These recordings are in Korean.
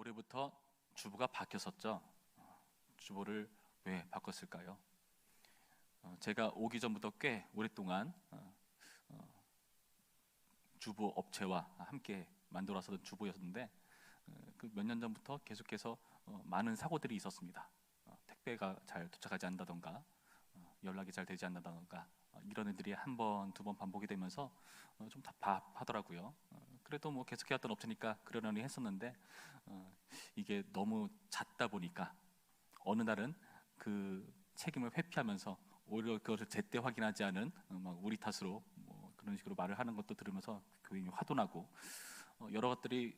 올해부터 주부가 바뀌었었죠. 주부를 왜 바꿨을까요? 제가 오기 전부터 꽤 오랫동안 주부 업체와 함께 만들어 왔던 주부였는데 그 몇 년 전부터 계속해서 많은 사고들이 있었습니다. 택배가 잘 도착하지 않는다던가 연락이 잘 되지 않는다던가 이런 일들이 한 번, 두 번 반복이 되면서 좀 답답하더라고요. 그래도 뭐 계속해왔던 업체니까 그러려니 했었는데 이게 너무 잦다 보니까 어느 날은 그 책임을 회피하면서 오히려 그것을 제때 확인하지 않은 막 우리 탓으로 뭐 그런 식으로 말을 하는 것도 들으면서 교인이 화도 나고 여러 것들이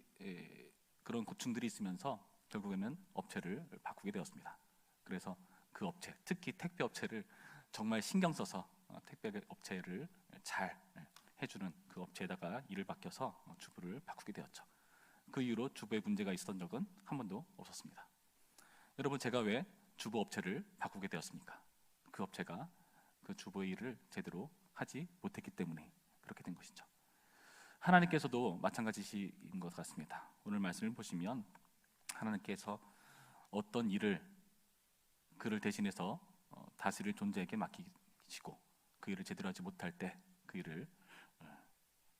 그런 고충들이 있으면서 결국에는 업체를 바꾸게 되었습니다. 그래서 그 업체, 특히 택배 업체를 정말 신경 써서 택배 업체를 잘 해주는 그 업체에다가 일을 맡겨서 주부를 바꾸게 되었죠. 그 이후로 주부의 문제가 있었던 적은 한 번도 없었습니다. 여러분, 제가 왜 주부 업체를 바꾸게 되었습니까? 그 업체가 그 주부의 일을 제대로 하지 못했기 때문에 그렇게 된 것이죠. 하나님께서도 마찬가지인 것 같습니다. 오늘 말씀을 보시면 하나님께서 어떤 일을 그를 대신해서 다스릴 존재에게 맡기시고 그 일을 제대로 하지 못할 때 그 일을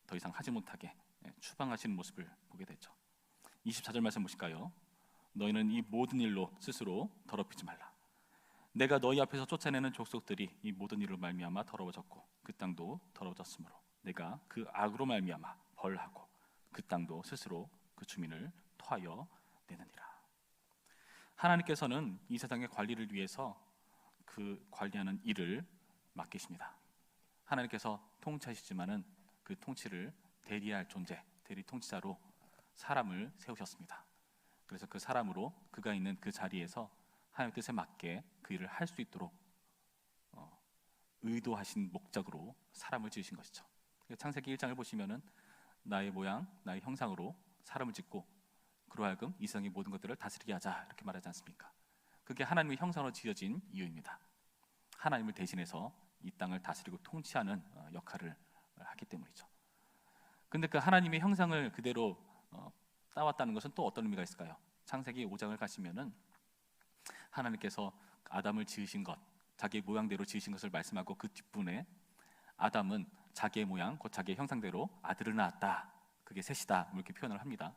더 이상 하지 못하게 추방하시는 모습을 보게 되죠. 24절 말씀 보실까요? 너희는 이 모든 일로 스스로 더럽히지 말라. 내가 너희 앞에서 쫓아내는 족속들이 이 모든 일로 말미암아 더러워졌고 그 땅도 더러워졌으므로 내가 그 악으로 말미암아 벌하고 그 땅도 스스로 그 주민을 토하여 내느니라. 하나님께서는 이 세상의 관리를 위해서 그 관리하는 일을 맡기십니다. 하나님께서 통치하시지만은 그 통치를 대리할 존재, 대리 통치자로 사람을 세우셨습니다. 그래서 그 사람으로 그가 있는 그 자리에서 하나님의 뜻에 맞게 그 일을 할 수 있도록 의도하신 목적으로 사람을 지으신 것이죠. 창세기 1장을 보시면은 나의 모양, 나의 형상으로 사람을 짓고 그로 하여금 이 세상의 모든 것들을 다스리게 하자 이렇게 말하지 않습니까? 그게 하나님의 형상으로 지어진 이유입니다. 하나님을 대신해서 이 땅을 다스리고 통치하는 역할을 하기 때문이죠. 근데 그 하나님의 형상을 그대로 따왔다는 것은 또 어떤 의미가 있을까요? 창세기 5장을 가시면은 하나님께서 아담을 지으신 것, 자기의 모양대로 지으신 것을 말씀하고 그 뒷부분에 아담은 자기의 모양, 곧 자기의 형상대로 아들을 낳았다. 그게 셋이다. 이렇게 표현을 합니다.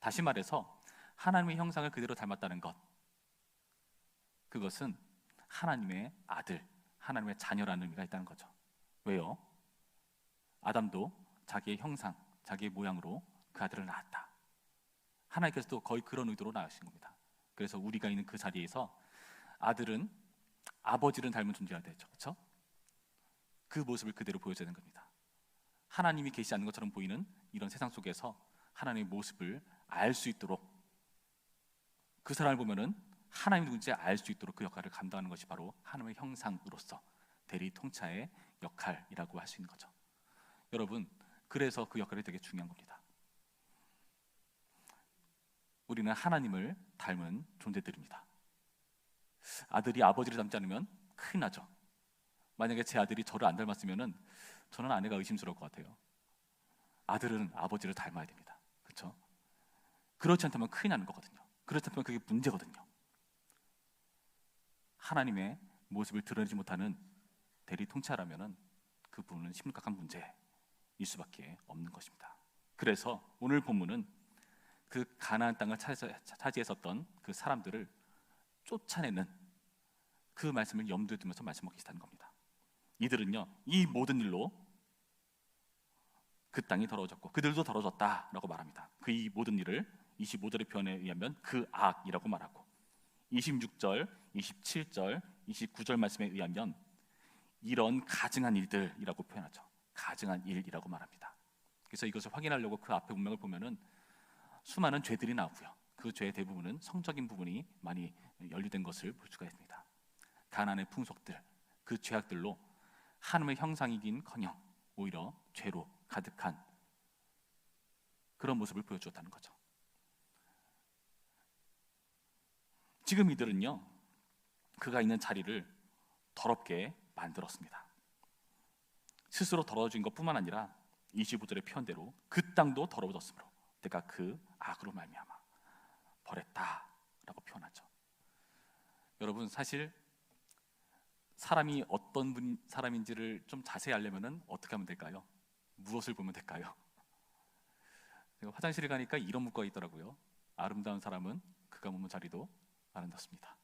다시 말해서 하나님의 형상을 그대로 닮았다는 것, 그것은 하나님의 아들, 하나님의 자녀라는 의미가 있다는 거죠. 왜요? 아담도 자기의 형상, 자기의 모양으로 그 아들을 낳았다. 하나님께서도 거의 그런 의도로 낳으신 겁니다. 그래서 우리가 있는 그 자리에서 아들은 아버지를 닮은 존재가 되죠. 그렇죠? 그 모습을 그대로 보여줘야 되는 겁니다. 하나님이 계시지 않는 것처럼 보이는 이런 세상 속에서 하나님의 모습을 알 수 있도록, 그 사람을 보면은 하나님이 누군지 알 수 있도록 그 역할을 감당하는 것이 바로 하나님의 형상으로서 대리 통치자의 역할이라고 할 수 있는 거죠. 여러분, 그래서 그 역할이 되게 중요한 겁니다. 우리는 하나님을 닮은 존재들입니다. 아들이 아버지를 닮지 않으면 큰일 나죠. 만약에 제 아들이 저를 안 닮았으면은 저는 아내가 의심스러울 것 같아요. 아들은 아버지를 닮아야 됩니다. 그렇죠? 그렇지 않다면 큰일 나는 거거든요. 그렇지 않다면 그게 문제거든요. 하나님의 모습을 드러내지 못하는 대리 통치자라면은 그 부분은 심각한 문제일 수밖에 없는 것입니다. 그래서 오늘 본문은 그 가나안 땅을 차지했었던 그 사람들을 쫓아내는 그 말씀을 염두에 두면서 말씀하고 계시다는 겁니다. 이들은요, 이 모든 일로 그 땅이 더러워졌고 그들도 더러워졌다라고 말합니다. 그 이 모든 일을 25절의 표현에 의하면 그 악이라고 말하고 26절, 27절, 29절 말씀에 의하면 이런 가증한 일들이라고 표현하죠. 가증한 일이라고 말합니다. 그래서 이것을 확인하려고 그 앞에 문맥을 보면은 수많은 죄들이 나오고요. 그 죄의 대부분은 성적인 부분이 많이 연루된 것을 볼 수가 있습니다. 가나안의 풍속들, 그 죄악들로 하나님의 형상이긴커녕 오히려 죄로 가득한 그런 모습을 보여주었다는 거죠. 지금 이들은요, 그가 있는 자리를 더럽게 만들었습니다. 스스로 더러워진 것뿐만 아니라 25절의 표현대로 그 땅도 더러워졌으므로 내가 그 악으로 말미암아 버렸다라고 표현하죠. 여러분, 사실 사람이 어떤 사람인지를 좀 자세히 알려면은 어떻게 하면 될까요? 무엇을 보면 될까요? 제가 화장실에 가니까 이런 문구가 있더라고요. 아름다운 사람은 그가 머문 자리도 아름답습니다.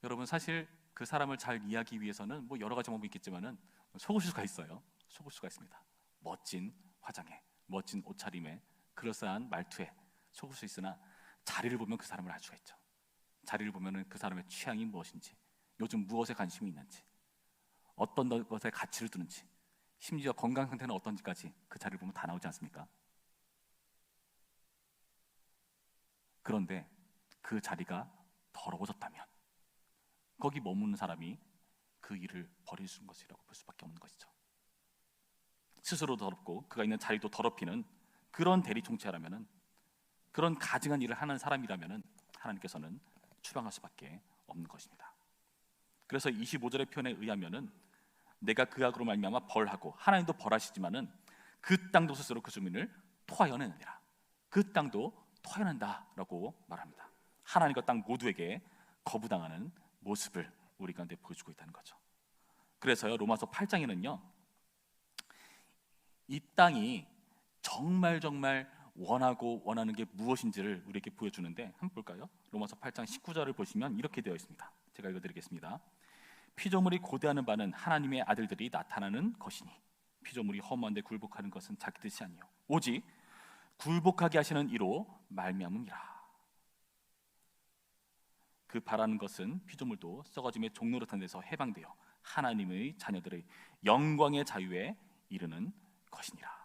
여러분, 사실 그 사람을 잘 이해하기 위해서는 뭐 여러 가지 방법이 있겠지만은 속을 수가 있어요. 속을 수가 있습니다. 멋진 화장에, 멋진 옷차림에, 그럴싸한 말투에 속을 수 있으나 자리를 보면 그 사람을 알 수가 있죠. 자리를 보면은 그 사람의 취향이 무엇인지, 요즘 무엇에 관심이 있는지, 어떤 것에 가치를 두는지, 심지어 건강 상태는 어떤지까지 그 자리를 보면 다 나오지 않습니까? 그런데 그 자리가 더러워졌다면 거기 머무는 사람이 그 일을 버릴 수 있는 것이라고 볼 수밖에 없는 것이죠. 스스로 더럽고 그가 있는 자리도 더럽히는 그런 대리 총체라면은, 그런 가증한 일을 하는 사람이라면은 하나님께서는 추방할 수밖에 없는 것입니다. 그래서 25절의 표현에 의하면은 내가 그 악으로 말미암아 벌하고, 하나님도 벌하시지만은 그 땅도 스스로 그 주민을 토하여내느니라. 그 땅도 토해낸다라고 말합니다. 하나님과 땅 모두에게 거부당하는 모습을 우리 가운데 보여주고 있다는 거죠. 그래서요, 로마서 8장에는요, 이 땅이 정말 원하고 원하는 게 무엇인지를 우리에게 보여주는데, 한번 볼까요? 로마서 8장 19절을 보시면 이렇게 되어 있습니다. 제가 읽어드리겠습니다. 피조물이 고대하는 바는 하나님의 아들들이 나타나는 것이니 피조물이 허무한데 굴복하는 것은 자기 뜻이 아니요 오직 굴복하게 하시는 이로 말미암음이라. 그 바라는 것은 피조물도 썩어짐의 종노릇한 데서 해방되어 하나님의 자녀들의 영광의 자유에 이르는 것이니라.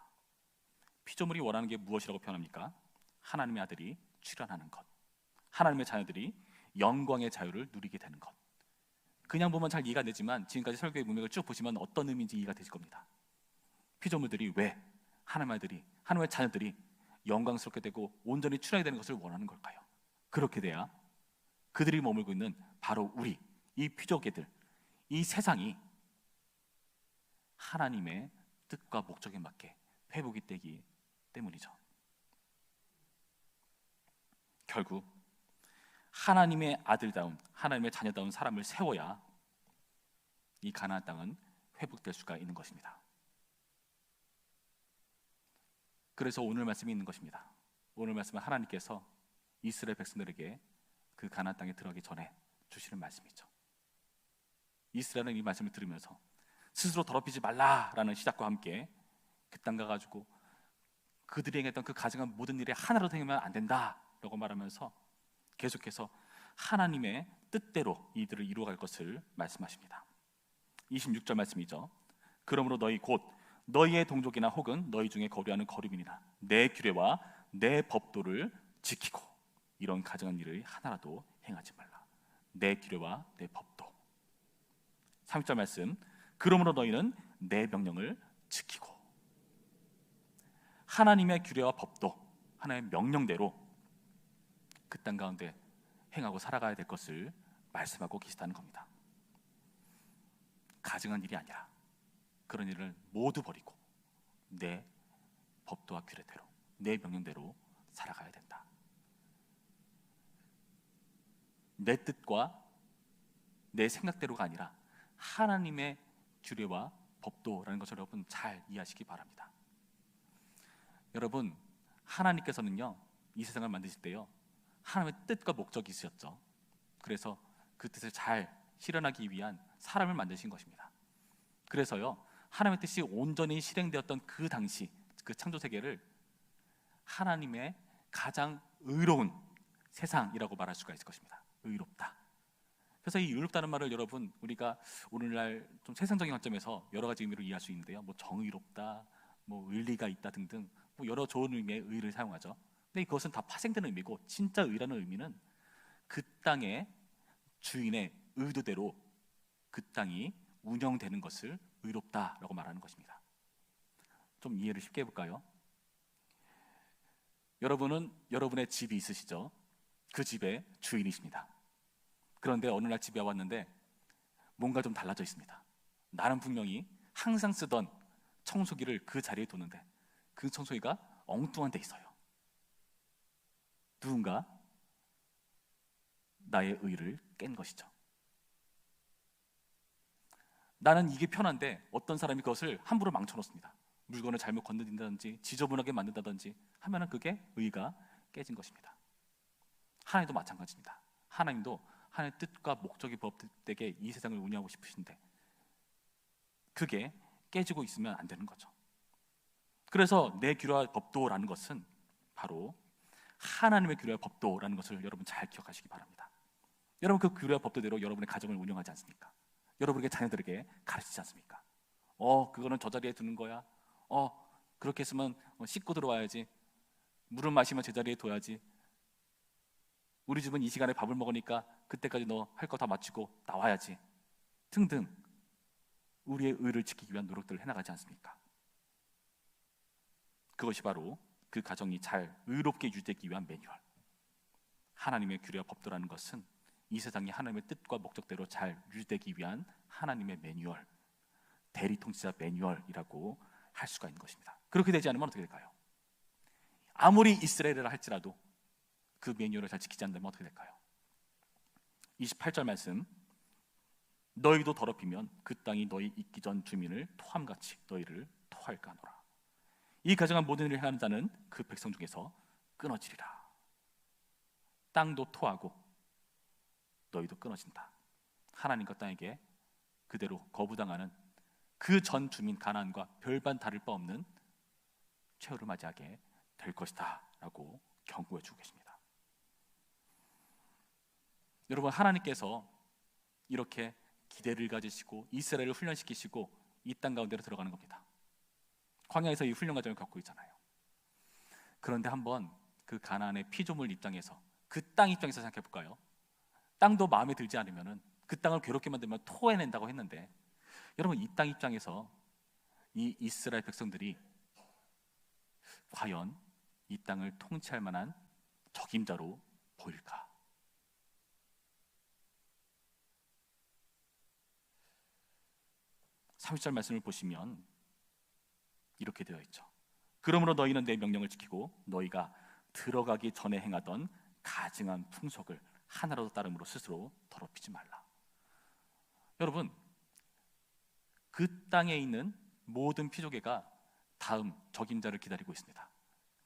피조물이 원하는 게 무엇이라고 표현합니까? 하나님의 아들이 출현하는 것, 하나님의 자녀들이 영광의 자유를 누리게 되는 것. 그냥 보면 잘 이해가 되지만 지금까지 설교의 문맥을 쭉 보시면 어떤 의미인지 이해가 되실 겁니다. 피조물들이 왜 하나님의 아들이, 하나님의 자녀들이 영광스럽게 되고 온전히 출현하게 되는 것을 원하는 걸까요? 그렇게 돼야 그들이 머물고 있는 바로 우리, 이 피조개들, 이 세상이 하나님의 뜻과 목적에 맞게 회복이 되기 때문이죠. 결국 하나님의 아들다운, 하나님의 자녀다운 사람을 세워야 이 가나안 땅은 회복될 수가 있는 것입니다. 그래서 오늘 말씀이 있는 것입니다. 오늘 말씀은 하나님께서 이스라엘 백성들에게 그 가나안 땅에 들어가기 전에 주시는 말씀이죠. 이스라엘은 이 말씀을 들으면서 스스로 더럽히지 말라라는 시작과 함께 그 땅 가가지고 그들이 행했던 그 가증한 모든 일에 하나라도 행하면 안 된다라고 말하면서 계속해서 하나님의 뜻대로 이들을 이루어갈 것을 말씀하십니다. 26절 말씀이죠. 그러므로 너희 곧 너희의 동족이나 혹은 너희 중에 거류하는 거류민이나 내 규례와 내 법도를 지키고 이런 가증한 일을 하나라도 행하지 말라. 내 규례와 내 법도. 30절 말씀. 그러므로 너희는 내 명령을 지키고. 하나님의 규례와 법도, 하나님의 명령대로 그 땅 가운데 행하고 살아가야 될 것을 말씀하고 계시다는 겁니다. 가증한 일이 아니라 그런 일을 모두 버리고 내 법도와 규례대로, 내 명령대로 살아가야 된다. 내 뜻과 내 생각대로가 아니라 하나님의 규례와 법도라는 것을 여러분 잘 이해하시기 바랍니다. 여러분, 하나님께서는요, 이 세상을 만드실 때요, 하나님의 뜻과 목적이 있으셨죠. 그래서 그 뜻을 잘 실현하기 위한 사람을 만드신 것입니다. 그래서요, 하나님의 뜻이 온전히 실행되었던 그 당시 그 창조 세계를 하나님의 가장 의로운 세상이라고 말할 수가 있을 것입니다. 의롭다. 그래서 이 의롭다는 말을 여러분 우리가 오늘날 좀 세상적인 관점에서 여러 가지 의미로 이해할 수 있는데요, 뭐 정의롭다, 뭐 의리가 있다 등등 뭐 여러 좋은 의미의 의를 사용하죠. 근데 그것은 다 파생되는 의미고, 진짜 의라는 의미는 그 땅의 주인의 의도대로 그 땅이 운영되는 것을 의롭다라고 말하는 것입니다. 좀 이해를 쉽게 해볼까요? 여러분은 여러분의 집이 있으시죠? 그 집의 주인이십니다. 그런데 어느 날 집에 왔는데 뭔가 좀 달라져 있습니다. 나는 분명히 항상 쓰던 청소기를 그 자리에 뒀는데 그 청소기가 엉뚱한 데 있어요. 누군가 나의 의를 깬 것이죠. 나는 이게 편한데 어떤 사람이 그것을 함부로 망쳐놓습니다. 물건을 잘못 건드린다든지 지저분하게 만든다든지 하면은 그게 의가 깨진 것입니다. 하나님도 마찬가지입니다. 하나님도 하나님의 뜻과 목적이 부합되게 이 세상을 운영하고 싶으신데 그게 깨지고 있으면 안 되는 거죠. 그래서 내 규례와 법도라는 것은 바로 하나님의 규례와 법도라는 것을 여러분 잘 기억하시기 바랍니다. 여러분 그 규례와 법도대로 여러분의 가정을 운영하지 않습니까? 여러분에게 자녀들에게 가르치지 않습니까? 그거는 저 자리에 두는 거야. 그렇게 했으면 씻고 들어와야지. 물을 마시면 제자리에 둬야지. 우리 집은 이 시간에 밥을 먹으니까 그때까지 너 할 거 다 마치고 나와야지. 등등 우리의 의를 지키기 위한 노력들을 해나가지 않습니까? 그것이 바로 그 가정이 잘 의롭게 유지되기 위한 매뉴얼. 하나님의 규례와 법도라는 것은 이 세상이 하나님의 뜻과 목적대로 잘 유지되기 위한 하나님의 매뉴얼, 대리통치자 매뉴얼이라고 할 수가 있는 것입니다. 그렇게 되지 않으면 어떻게 될까요? 아무리 이스라엘이라 할지라도 그 매뉴얼을 잘 지키지 않는다면 어떻게 될까요? 28절 말씀, 너희도 더럽히면 그 땅이 너희 있기 전 주민을 토함같이 너희를 토할까 하노라. 이 가정한 모든 일을 행하는 자는 그 백성 중에서 끊어지리라. 땅도 토하고 너희도 끊어진다. 하나님과 땅에게 그대로 거부당하는 그 전 주민 가나안과 별반 다를 바 없는 최후를 맞이하게 될 것이다 라고 경고해 주고 계십니다. 여러분, 하나님께서 이렇게 기대를 가지시고 이스라엘을 훈련시키시고 이 땅 가운데로 들어가는 겁니다. 광야에서 이 훈련 과정을 겪고 있잖아요. 그런데 한번 그 가나안의 피조물 입장에서 그 땅 입장에서 생각해 볼까요? 땅도 마음에 들지 않으면은 그 땅을 괴롭게 만들면 토해낸다고 했는데, 여러분 이 땅 입장에서 이 이스라엘 백성들이 과연 이 땅을 통치할 만한 적임자로 보일까? (30절) 말씀을 보시면 이렇게 되어 있죠. 그러므로 너희는 내 명령을 지키고 너희가 들어가기 전에 행하던 가증한 풍속을 하나라도 따름으로 스스로 더럽히지 말라. 여러분, 그 땅에 있는 모든 피조개가 다음 적임자를 기다리고 있습니다.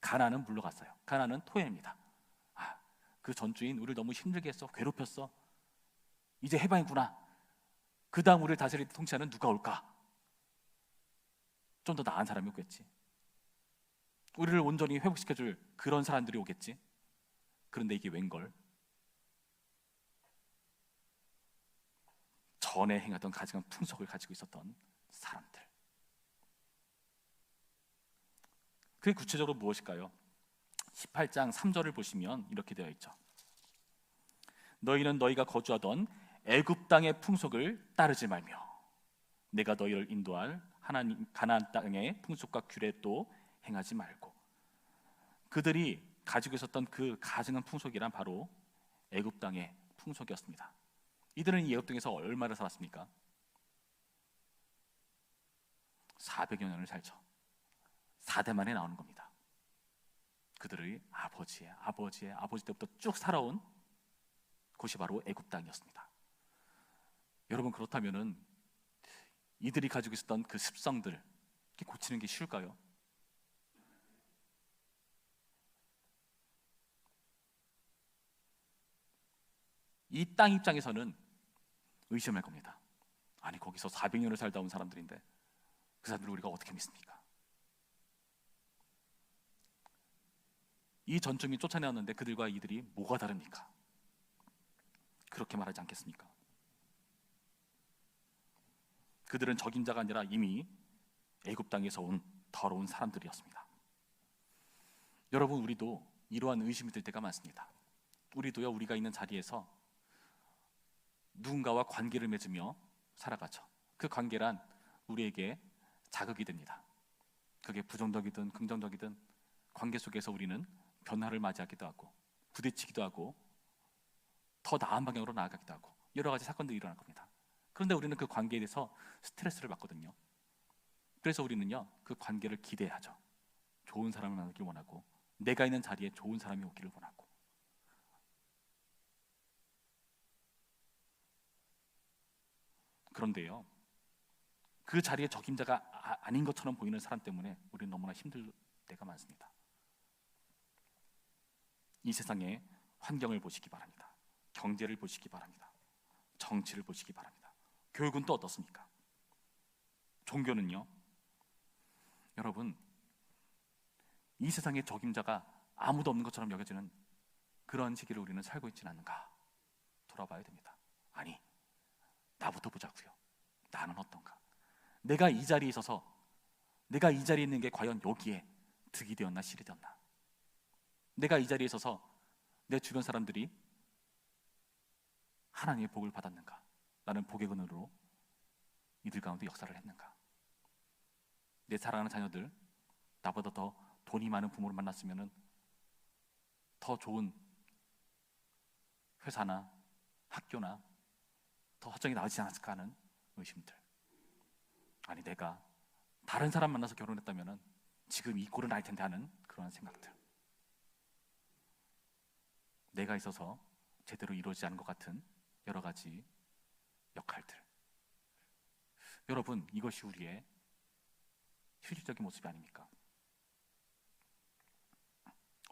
가나안은 물러갔어요. 가나안은 토해냅니다. 그 전주인 우리를 너무 힘들게 했어, 괴롭혔어. 이제 해방이구나. 그 다음 우리를 다스릴 통치하는 누가 올까? 좀 더 나은 사람이 오겠지. 우리를 온전히 회복시켜줄 그런 사람들이 오겠지. 그런데 이게 웬걸? 전에 행하던 가증한 풍속을 가지고 있었던 사람들. 그게 구체적으로 무엇일까요? 18장 3절을 보시면 이렇게 되어 있죠. 너희는 너희가 거주하던 애굽 땅의 풍속을 따르지 말며 내가 너희를 인도할 하나님 가나안 땅의 풍속과 규례도 행하지 말고. 그들이 가지고 있었던 그 가증한 풍속이란 바로 애굽 땅의 풍속이었습니다. 이들은 이 애굽 땅에서 얼마나 살았습니까? 400여 년을 살죠. 4대 만에 나오는 겁니다. 그들의 아버지 때부터 쭉 살아온 곳이 바로 애굽 땅이었습니다. 여러분, 그렇다면은 이들이 가지고 있었던 그 습성들 고치는 게 쉬울까요? 이 땅 입장에서는 의심할 겁니다. 아니, 거기서 400년을 살다 온 사람들인데 그 사람들을 우리가 어떻게 믿습니까? 이 전주민 쫓아내었는데 그들과 이들이 뭐가 다릅니까? 그렇게 말하지 않겠습니까? 그들은 적임자가 아니라 이미 애굽 땅에서 온 더러운 사람들이었습니다. 여러분, 우리도 이러한 의심이 들 때가 많습니다. 우리도요, 우리가 있는 자리에서 누군가와 관계를 맺으며 살아가죠. 그 관계란 우리에게 자극이 됩니다. 그게 부정적이든 긍정적이든 관계 속에서 우리는 변화를 맞이하기도 하고 부딪히기도 하고 더 나은 방향으로 나아가기도 하고 여러 가지 사건들이 일어날 겁니다. 그런데 우리는 그 관계에 대해서 스트레스를 받거든요. 그래서 우리는요, 그 관계를 기대하죠. 좋은 사람을 만나길 원하고 내가 있는 자리에 좋은 사람이 오기를 원하고. 그런데요, 그 자리에 적임자가 아닌 것처럼 보이는 사람 때문에 우리는 너무나 힘들 때가 많습니다. 이 세상의 환경을 보시기 바랍니다. 경제를 보시기 바랍니다. 정치를 보시기 바랍니다. 교육은 또 어떻습니까? 종교는요, 여러분, 이 세상에 적임자가 아무도 없는 것처럼 여겨지는 그런 시기를 우리는 살고 있지는 않는가 돌아봐야 됩니다. 아니, 나부터 보자고요. 나는 어떤가? 내가 이 자리에 있어서, 내가 이 자리에 있는 게 과연 여기에 득이 되었나 실이 되었나? 내가 이 자리에 있어서 내 주변 사람들이 하나님의 복을 받았는가? 나는 복의 근원으로 이들 가운데 역사를 했는가? 내 사랑하는 자녀들, 나보다 더 돈이 많은 부모를 만났으면 더 좋은 회사나 학교나 더 허정이 나오지 않았을까 하는 의심들. 아니, 내가 다른 사람 만나서 결혼했다면 지금 이 꼴은 날 텐데 하는 그런 생각들. 내가 있어서 제대로 이루어지지 않은 것 같은 여러 가지 역할들. 여러분, 이것이 우리의 실질적인 모습이 아닙니까?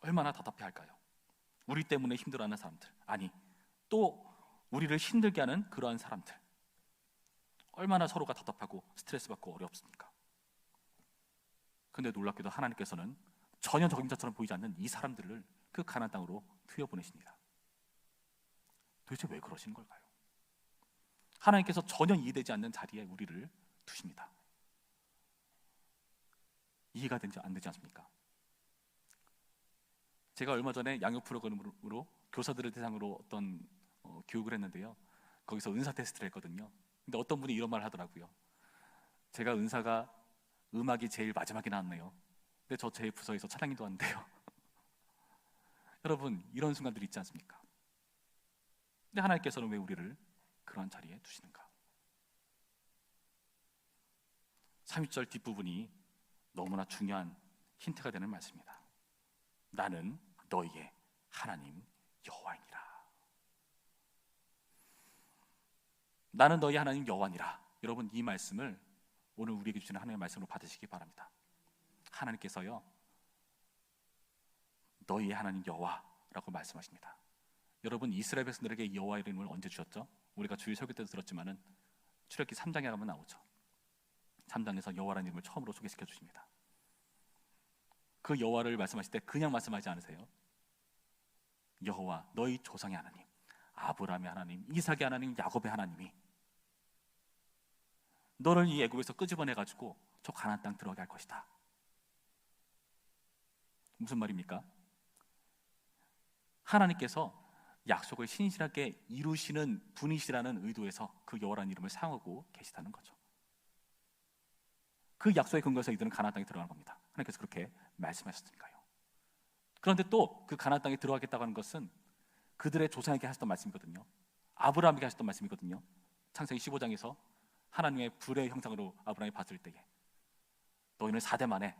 얼마나 답답해할까요? 우리 때문에 힘들어하는 사람들, 아니 또 우리를 힘들게 하는 그러한 사람들, 얼마나 서로가 답답하고 스트레스 받고 어렵습니까? 근데 놀랍게도 하나님께서는 전혀 적임자처럼 보이지 않는 이 사람들을 그 가나안 땅으로 들여보내십니다. 도대체 왜 그러시는 걸까요? 하나님께서 전혀 이해되지 않는 자리에 우리를 두십니다. 이해가 안 되지 않습니까? 제가 얼마 전에 양육 프로그램으로 교사들을 대상으로 어떤 교육을 했는데요, 거기서 은사 테스트를 했거든요. 근데 어떤 분이 이런 말을 하더라고요. 제가 은사가 음악이 제일 마지막에 나왔네요. 근데 저 제 부서에서 찬양인도 하는데요. 여러분, 이런 순간들이 있지 않습니까? 근데 하나님께서는 왜 우리를 그런 자리에 두시는가? 30절 뒷부분이 너무나 중요한 힌트가 되는 말씀입니다. 나는 너희의 하나님 여호와이니라. 나는 너희 하나님 여호와니라. 여러분, 이 말씀을 오늘 우리에게 주시는 하나님의 말씀으로 받으시기 바랍니다. 하나님께서요, 너희의 하나님 여호와라고 말씀하십니다. 여러분, 이스라엘 백성들에게 여호와 이름을 언제 주셨죠? 우리가 주일 설교 때도 들었지만은 출애굽기 3장에 가면 나오죠. 3장에서 여호와라는 이름을 처음으로 소개시켜 주십니다. 그 여호와를 말씀하실 때 그냥 말씀하지 않으세요. 여호와, 너희 조상의 하나님, 아브라함의 하나님, 이삭의 하나님, 야곱의 하나님이 너를 이 애굽에서 끄집어내가지고 저 가나안 땅 들어가게 할 것이다. 무슨 말입니까? 하나님께서 약속을 신실하게 이루시는 분이시라는 의도에서 그 여호와라는 이름을 사용하고 계시다는 거죠. 그 약속의 근거에서 이들은 가나안 땅에 들어가는 겁니다. 하나님께서 그렇게 말씀하셨으니까요. 그런데 또 그 가나안 땅에 들어가겠다고 하는 것은 그들의 조상에게 하셨던 말씀이거든요. 아브라함에게 하셨던 말씀이거든요. 창세기 15장에서 하나님의 불의 형상으로 아브라함이 봤을 때에 너희는 4대 만에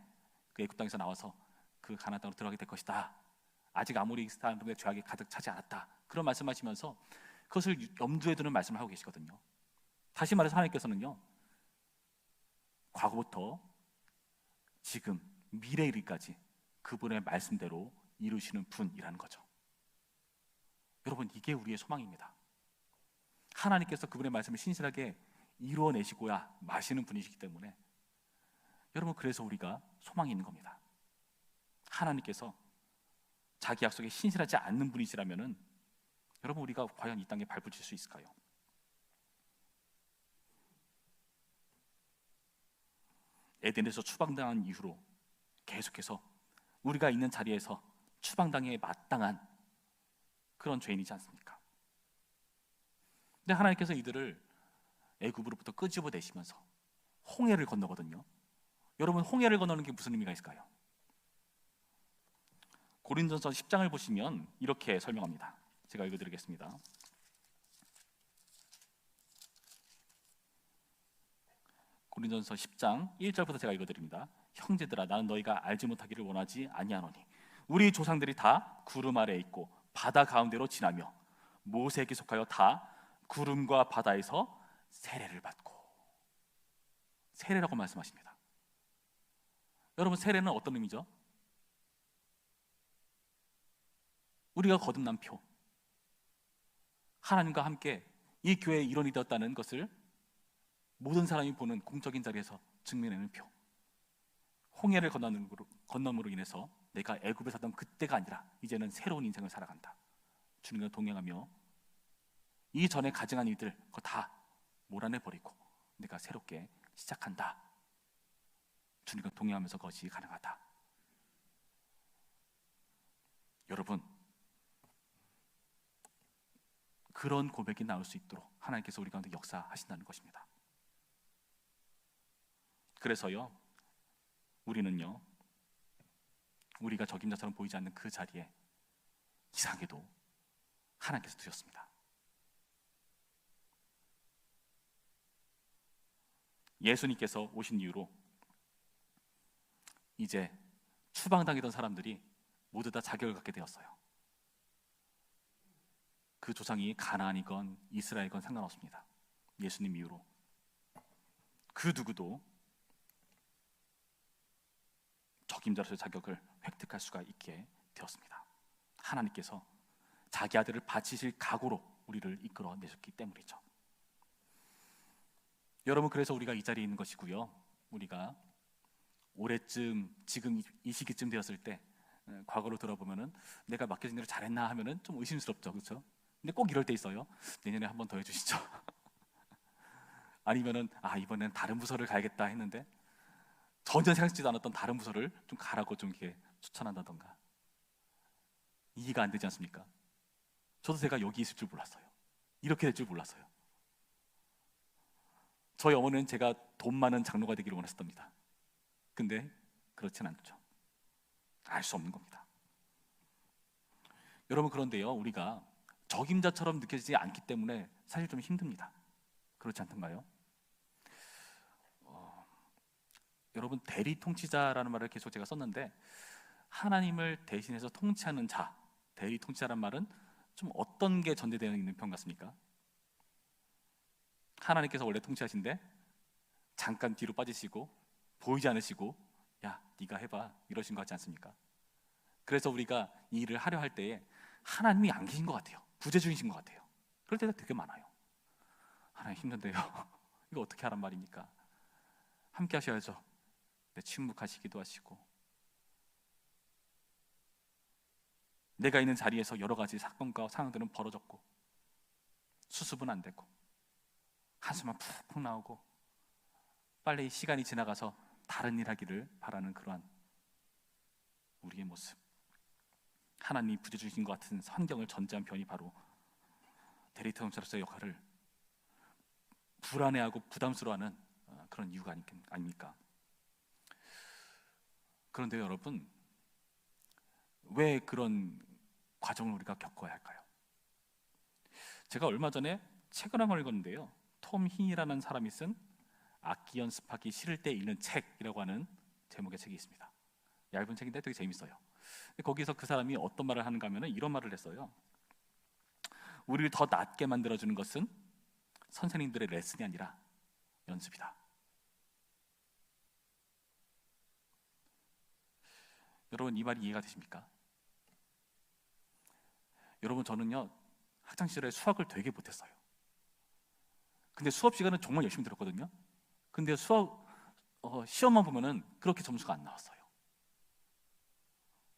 그 애굽 땅에서 나와서 그 가나안 땅으로 들어가게 될 것이다. 아직 아무리 사람들의 죄악이 가득 차지 않았다. 그런 말씀하시면서 그것을 염두에 두는 말씀을 하고 계시거든요. 다시 말해서 하나님께서는요, 과거부터 지금 미래에 이르기까지 그분의 말씀대로 이루시는 분이라는 거죠. 여러분, 이게 우리의 소망입니다. 하나님께서 그분의 말씀을 신실하게 이루어내시고야 마시는 분이시기 때문에 여러분, 그래서 우리가 소망이 있는 겁니다. 하나님께서 자기 약속에 신실하지 않는 분이시라면은 여러분, 우리가 과연 이 땅에 발붙일 수 있을까요? 에덴에서 추방당한 이후로 계속해서 우리가 있는 자리에서 추방당에 마땅한 그런 죄인이지 않습니까? 근데 하나님께서 이들을 애굽으로부터 끄집어내시면서 홍해를 건너거든요. 여러분, 홍해를 건너는 게 무슨 의미가 있을까요? 고린도전서 10장을 보시면 이렇게 설명합니다. 제가 읽어드리겠습니다. 고린도전서 10장 1절부터 제가 읽어드립니다. 형제들아, 나는 너희가 알지 못하기를 원하지 아니하노니 우리 조상들이 다 구름 아래에 있고 바다 가운데로 지나며 모세에게 속하여 다 구름과 바다에서 세례를 받고 세례라고 말씀하십니다. 여러분, 세례는 어떤 의미죠? 우리가 거듭난 표, 하나님과 함께 이 교회의 일원이 되었다는 것을 모든 사람이 보는 공적인 자리에서 증명하는 표. 홍해를 건너므로 인해서 내가 애굽에 살던 그때가 아니라 이제는 새로운 인생을 살아간다. 주님과 동행하며 이전에 가증한 일들 그거 다 몰아내버리고 내가 새롭게 시작한다. 주님과 동행하면서 그것이 가능하다. 여러분, 그런 고백이 나올 수 있도록 하나님께서 우리 가운데 역사하신다는 것입니다. 그래서요, 우리는요, 우리가 적임자처럼 보이지 않는 그 자리에 이상하게도 하나님께서 두셨습니다. 예수님께서 오신 이후로 이제 추방당했던 사람들이 모두 다 자격을 갖게 되었어요. 그 조상이 가나안이건 이스라엘이건 상관없습니다. 예수님 이후로 그 누구도 적임자로서의 자격을 획득할 수가 있게 되었습니다. 하나님께서 자기 아들을 바치실 각오로 우리를 이끌어내셨기 때문이죠. 여러분, 그래서 우리가 이 자리에 있는 것이고요, 우리가 올해쯤 지금 이 시기쯤 되었을 때 과거로 돌아보면은 내가 맡겨진 일을 잘했나 하면은 좀 의심스럽죠, 그렇죠? 근데 꼭 이럴 때 있어요. 내년에 한 번 더 해주시죠. 아니면은 이번엔 다른 부서를 가야겠다 했는데 전혀 생각지도 않았던 다른 부서를 좀 가라고 좀 이렇게 추천한다던가. 이해가 안 되지 않습니까? 저도 제가 여기 있을 줄 몰랐어요. 이렇게 될 줄 몰랐어요. 저희 어머니는 제가 돈 많은 장로가 되기를 원했습니다. 근데 그렇진 않죠. 알 수 없는 겁니다. 여러분, 그런데요, 우리가 적임자처럼 느껴지지 않기 때문에 사실 좀 힘듭니다. 그렇지 않던가요? 여러분, 대리 통치자라는 말을 계속 제가 썼는데, 하나님을 대신해서 통치하는 자, 대리 통치자라는 말은 좀 어떤 게 전제되어 있는 편 같습니까? 하나님께서 원래 통치하신데 잠깐 뒤로 빠지시고 보이지 않으시고 야, 네가 해봐 이러신 것 같지 않습니까? 그래서 우리가 이 일을 하려 할 때에 하나님이 안 계신 것 같아요. 부재중이신 것 같아요. 그럴 때가 되게 많아요. 하나님 힘든데요. 이거 어떻게 하란 말입니까? 함께 하셔야죠. 침묵하시기도 하시고, 내가 있는 자리에서 여러 가지 사건과 상황들은 벌어졌고 수습은 안 되고 한숨만 푹푹 나오고 빨리 시간이 지나가서 다른 일 하기를 바라는 그러한 우리의 모습, 하나님이 부여주신 것 같은 환경을 전제한 편이 바로 대리통치자로서의 역할을 불안해하고 부담스러워하는 그런 이유가 아닙니까? 그런데 여러분, 왜 그런 과정을 우리가 겪어야 할까요? 제가 얼마 전에 책을 한 권 읽었는데요, 톰 흰이라는 사람이 쓴 악기 연습하기 싫을 때 읽는 책이라고 하는 제목의 책이 있습니다. 얇은 책인데 되게 재밌어요. 거기서 그 사람이 어떤 말을 하는가 하면 이런 말을 했어요. 우리를 더 낫게 만들어주는 것은 선생님들의 레슨이 아니라 연습이다. 여러분, 이 말이 이해가 되십니까? 여러분, 저는요 학창시절에 수학을 되게 못했어요. 근데 수업 시간은 정말 열심히 들었거든요. 근데 시험만 보면은 그렇게 점수가 안 나왔어요.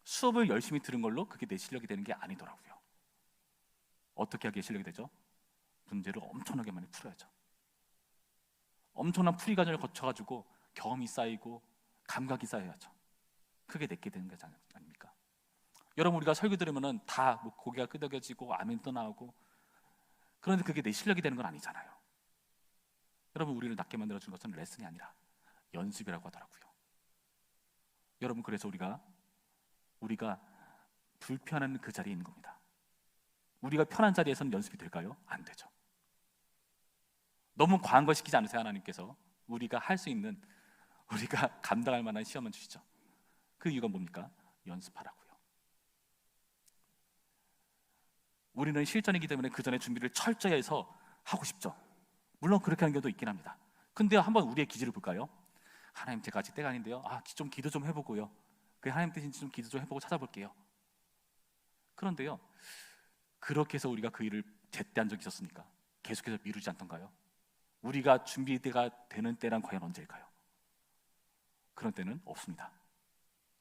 수업을 열심히 들은 걸로 그게 내 실력이 되는 게 아니더라고요. 어떻게 하기에 실력이 되죠? 문제를 엄청나게 많이 풀어야죠. 엄청난 풀이 과정을 거쳐가지고 경험이 쌓이고 감각이 쌓여야죠. 그게 내게 되는 거 아닙니까? 여러분, 우리가 설교 들으면은 다 고개가 끄덕여지고 아멘도 나오고, 그런데 그게 내 실력이 되는 건 아니잖아요. 여러분, 우리를 낫게 만들어주는 것은 레슨이 아니라 연습이라고 하더라고요. 여러분, 그래서 우리가 불편한 그 자리에 있는 겁니다. 우리가 편한 자리에서는 연습이 될까요? 안 되죠. 너무 과한 걸 시키지 않으세요? 하나님께서 우리가 할 수 있는, 우리가 감당할 만한 시험만 주시죠. 그 이유가 뭡니까? 연습하라고요. 우리는 실전이기 때문에 그 전에 준비를 철저히 해서 하고 싶죠. 물론 그렇게 하는 경우도 있긴 합니다. 근데 한번 우리의 기질을 볼까요? 하나님, 제가 아직 때가 아닌데요. 좀 기도 좀 해보고요. 그 하나님 뜻인지 좀 기도 좀 해보고 찾아볼게요. 그런데요, 그렇게 해서 우리가 그 일을 제때한 적이 있었습니까? 계속해서 미루지 않던가요? 우리가 준비가 되는 때란 과연 언제일까요? 그런 때는 없습니다.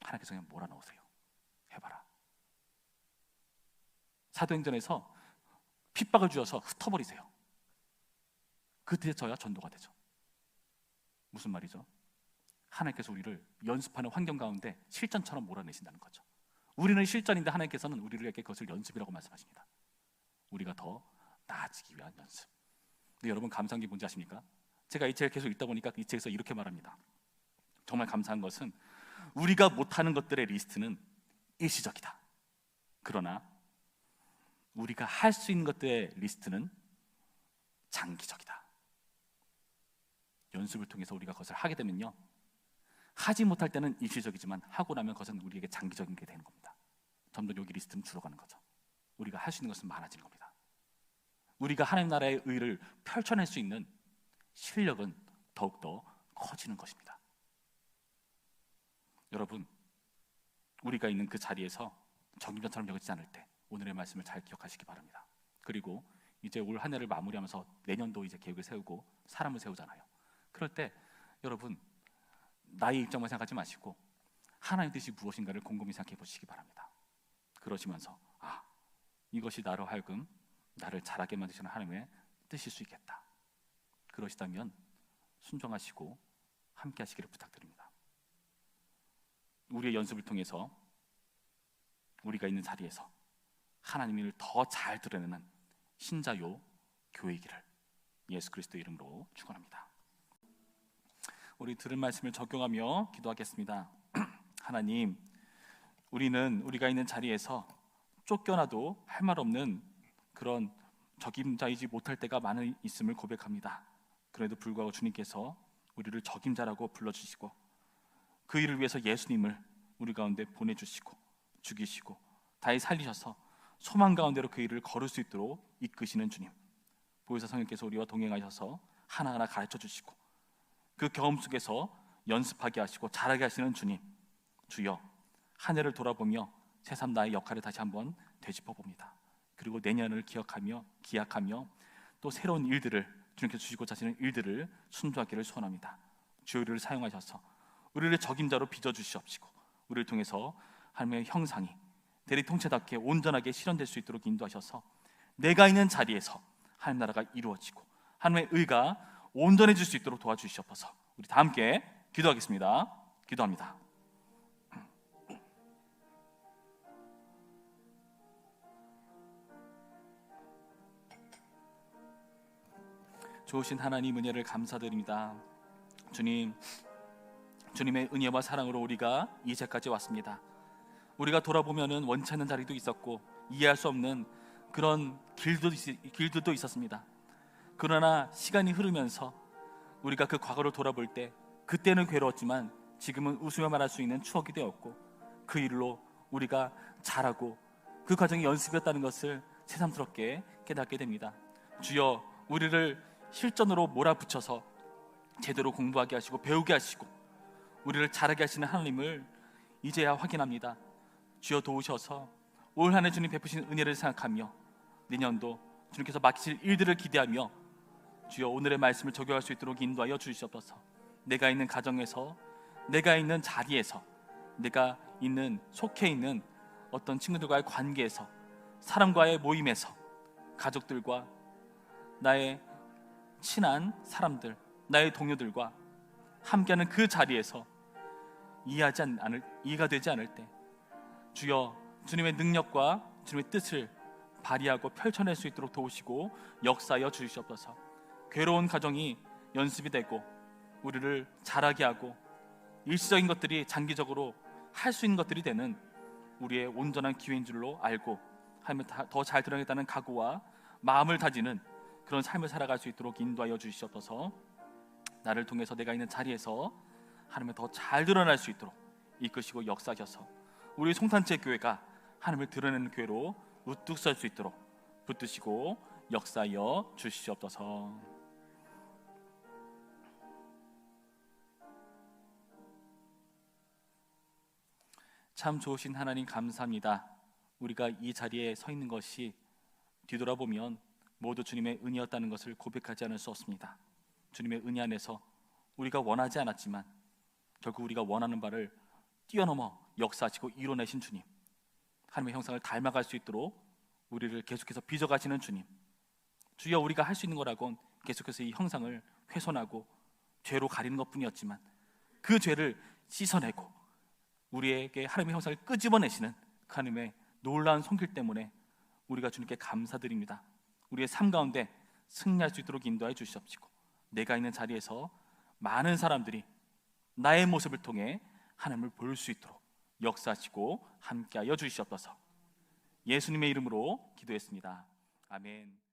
하나님께서 그냥 몰아넣으세요. 해봐라. 사도행전에서 핍박을 주어서 흩어버리세요. 그때 저야 전도가 되죠. 무슨 말이죠? 하나님께서 우리를 연습하는 환경 가운데 실전처럼 몰아내신다는 거죠. 우리는 실전인데 하나님께서는 우리에게 그것을 연습이라고 말씀하십니다. 우리가 더 나아지기 위한 연습. 근데 여러분, 감사한 게 뭔지 아십니까? 제가 이 책을 계속 읽다 보니까 이 책에서 이렇게 말합니다. 정말 감사한 것은 우리가 못하는 것들의 리스트는 일시적이다. 그러나 우리가 할 수 있는 것들의 리스트는 장기적이다. 연습을 통해서 우리가 그것을 하게 되면요, 하지 못할 때는 일시적이지만 하고 나면 그것은 우리에게 장기적인 게 되는 겁니다. 점점 여기 리스트는 줄어가는 거죠. 우리가 할 수 있는 것은 많아지는 겁니다. 우리가 하나님 나라의 의를 펼쳐낼 수 있는 실력은 더욱더 커지는 것입니다. 여러분, 우리가 있는 그 자리에서 적임자처럼 여기지 않을 때 오늘의 말씀을 잘 기억하시기 바랍니다. 그리고 이제 올 한 해를 마무리하면서 내년도 이제 계획을 세우고 사람을 세우잖아요. 그럴 때 여러분, 나의 입장만 생각하지 마시고 하나님의 뜻이 무엇인가를 곰곰이 생각해 보시기 바랍니다. 그러시면서 이것이 나로 하여금 나를 잘하게 만드시는 하나님의 뜻일 수 있겠다. 그러시다면 순종하시고 함께 하시기를 부탁드립니다. 우리의 연습을 통해서 우리가 있는 자리에서 하나님을 더 잘 드러내는 신자요 교회이기를 예수 그리스도의 이름으로 축원합니다. 우리 들은 말씀을 적용하며 기도하겠습니다. 하나님, 우리는 우리가 있는 자리에서 쫓겨나도 할 말 없는 그런 적임자이지 못할 때가 많이 있음을 고백합니다. 그래도 불구하고 주님께서 우리를 적임자라고 불러주시고 그 일을 위해서 예수님을 우리 가운데 보내주시고 죽이시고 다시 살리셔서 소망 가운데로 그 일을 걸을 수 있도록 이끄시는 주님, 보혜사 성령께서 우리와 동행하셔서 하나하나 가르쳐 주시고 그 경험 속에서 연습하게 하시고 잘하게 하시는 주님, 주여, 한 해를 돌아보며 새삼 나의 역할을 다시 한번 되짚어 봅니다. 그리고 내년을 기약하며 또 새로운 일들을 주님께서 주시고자 하시는 일들을 순종하기를 소원합니다. 주여, 우리를 사용하셔서 우리를 적임자로 빚어주시옵시고 우리를 통해서 하나님의 형상이 대리통치답게 온전하게 실현될 수 있도록 인도하셔서 내가 있는 자리에서 하나님 나라가 이루어지고 하나님의 의가 온전해질 수 있도록 도와주시옵소서. 우리 다 함께 기도하겠습니다. 기도합니다. 좋으신 하나님, 은혜를 감사드립니다. 주님, 주님의 은혜와 사랑으로 우리가 이제까지 왔습니다. 우리가 돌아보면은 원치 않는 자리도 있었고 이해할 수 없는 그런 길들도 있었습니다. 그러나 시간이 흐르면서 우리가 그 과거를 돌아볼 때 그때는 괴로웠지만 지금은 웃으며 말할 수 있는 추억이 되었고 그 일로 우리가 자라고 그 과정이 연습이었다는 것을 새삼스럽게 깨닫게 됩니다. 주여, 우리를 실전으로 몰아붙여서 제대로 공부하게 하시고 배우게 하시고 우리를 잘하게 하시는 하나님을 이제야 확인합니다. 주여, 도우셔서 올 한 해 주님 베푸신 은혜를 생각하며 내년도 주님께서 맡기실 일들을 기대하며 주여, 오늘의 말씀을 적용할 수 있도록 인도하여 주시옵소서. 내가 있는 가정에서, 내가 있는 자리에서, 내가 속해 있는 어떤 친구들과의 관계에서, 사람과의 모임에서, 가족들과 나의 친한 사람들, 나의 동료들과 함께하는 그 자리에서 이해가 되지 않을 때 주여, 주님의 능력과 주님의 뜻을 발휘하고 펼쳐낼 수 있도록 도우시고 역사하여 주시옵소서. 괴로운 가정이 연습이 되고 우리를 잘하게 하고 일시적인 것들이 장기적으로 할 수 있는 것들이 되는 우리의 온전한 기회인 줄로 알고 하나님을 더 잘 드러내겠다는 각오와 마음을 다지는 그런 삶을 살아갈 수 있도록 인도하여 주시옵소서. 나를 통해서 내가 있는 자리에서 하나님을 더 잘 드러날 수 있도록 이끄시고 역사하셔서 우리 송탄제 교회가 하나님을 드러내는 교회로 우뚝 설 수 있도록 붙드시고 역사하여 주시옵소서. 참 좋으신 하나님 감사합니다. 우리가 이 자리에 서 있는 것이 뒤돌아보면 모두 주님의 은혜였다는 것을 고백하지 않을 수 없습니다. 주님의 은혜 안에서 우리가 원하지 않았지만 결국 우리가 원하는 바를 뛰어넘어 역사하시고 이뤄내신 주님, 하나님의 형상을 닮아갈 수 있도록 우리를 계속해서 빚어가시는 주님, 주여 우리가 할 수 있는 거라곤 계속해서 이 형상을 훼손하고 죄로 가리는 것뿐이었지만 그 죄를 씻어내고 우리에게 하나님의 형상을 끄집어내시는 그 하나님의 놀라운 손길 때문에 우리가 주님께 감사드립니다. 우리의 삶 가운데 승리할 수 있도록 인도해 주시옵시고, 내가 있는 자리에서 많은 사람들이 나의 모습을 통해 하나님을 볼 수 있도록 역사하시고 함께하여 주시옵소서. 예수님의 이름으로 기도했습니다. 아멘.